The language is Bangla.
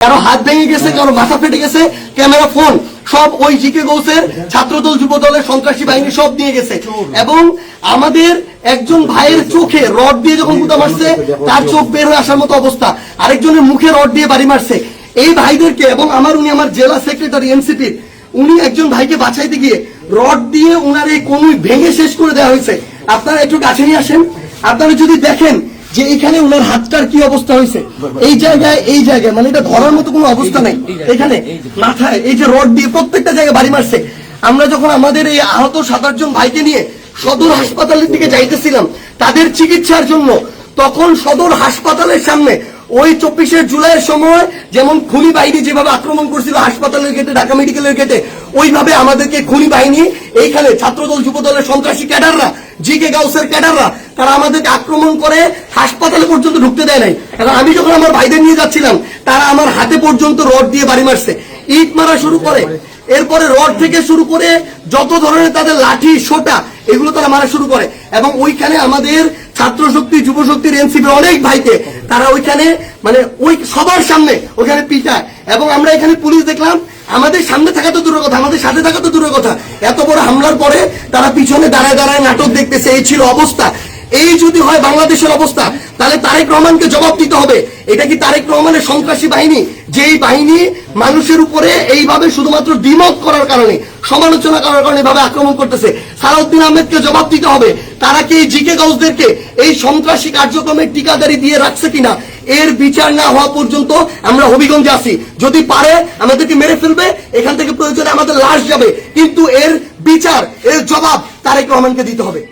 কারো হাত ভেঙে গেছে, কারো মাথা ফেটে গেছে, ক্যামেরা ফোন সব ওই জিকে গৌসের ছাত্রদল যুবদলের সন্ত্রাসী বাহিনী সব নিয়ে গেছে। এবং আমাদের একজন ভাইয়ের চোখে রড দিয়ে যখন গুতা মারছে তার চোখ বের হয়ে আসার মতো অবস্থা, আরেকজনের মুখে রড দিয়ে বাড়ি মারছে। এই ভাইদেরকে এবং উনি আমার জেলা সেক্রেটারি এনসিপির, উনি একজন ভাইকে বাঁচাইতে গিয়ে রড দিয়ে উনার এই কনুই ভেঙে শেষ করে দেওয়া হয়েছে। আপনারা একটু কাছে নিয়ে আসেন, আপনারা যদি দেখেন যে এখানে উনার হাতটার কি অবস্থা হয়েছে, এই জায়গায় মানে এটা ধরার মতো কোনো অবস্থা নাই। এখানে মাথায় এই যে রড দিয়ে প্রত্যেকটা জায়গায় বাড়ি মারছে। আমরা যখন আমাদের এই আহত 7-8 জন ভাইকে নিয়ে সদর হাসপাতালের দিকে যাইতেছিলাম তাদের চিকিৎসার জন্য, তখন সদর হাসপাতালের সামনে ওই 24শে জুলাইয়ের সময় যেমন খুনি বাহিনী যেভাবে আক্রমণ করছিল হাসপাতালের গেটে, ঢাকা মেডিকেলের গেটে, ওইভাবে আমাদেরকে খুনি বাহিনী এইখানে ছাত্রদল যুবদলের সন্ত্রাসী ক্যাডাররা, জিকে গাউসের ক্যাডাররা, তারা আমাদেরকে আক্রমণ করে হাসপাতালে পর্যন্ত ঢুকতে দেয় নাই। কারণ আমি যখন আমার ভাইদের নিয়ে যাচ্ছিলাম তারা আমার হাতে পর্যন্ত রড দিয়ে বাড়ি মারছে, ইট মারা শুরু করে, এরপরে রড থেকে শুরু করে যত ধরনের তাদের লাঠি সোটা এগুলো তারা মারা শুরু করে। এবং ওইখানে আমাদের ছাত্র শক্তি, যুব শক্তির, এনসিপির অনেক ভাইকে তারা ওইখানে মানে ওই সবার সামনে ওইখানে পিটায়। এবং আমরা এখানে পুলিশ দেখলাম, আমাদের সামনে থাকা তো দূরের কথা, আমাদের সাথে থাকা তো দূরের কথা, এত বড় হামলার পরে তারা পিছনে দাঁড়ায় দাঁড়ায় নাটক দেখতেছে। এই ছিল অবস্থা। এই যদি হয় বাংলাদেশের অবস্থা, তাহলে তারেক রহমানকে জবাব দিতে হবে। এটা কি তারেক রহমানের সন্ত্রাসী বাহিনী, যেই বাহিনী মানুষের উপরে এইভাবে শুধুমাত্র দ্বিমত করার কারণে, সমালোচনা করার কারণে এভাবে আক্রমণ করতেছে? সালাউদ্দিন আহমেদকে জবাব দিতে হবে। তারা কি জিকে গাউসদেরকে এই সন্ত্রাসী কার্যক্রমের ঠিকাদারি দিয়ে রাখছে কিনা, এর বিচার না হওয়া পর্যন্ত আমরা হবিগঞ্জে আছি। যদি পারে আমাদেরকে মেরে ফেলবে, এখান থেকে প্রয়োজনে আমাদের লাশ যাবে, কিন্তু এর বিচার, এর জবাব তারেক রহমানকে দিতে হবে।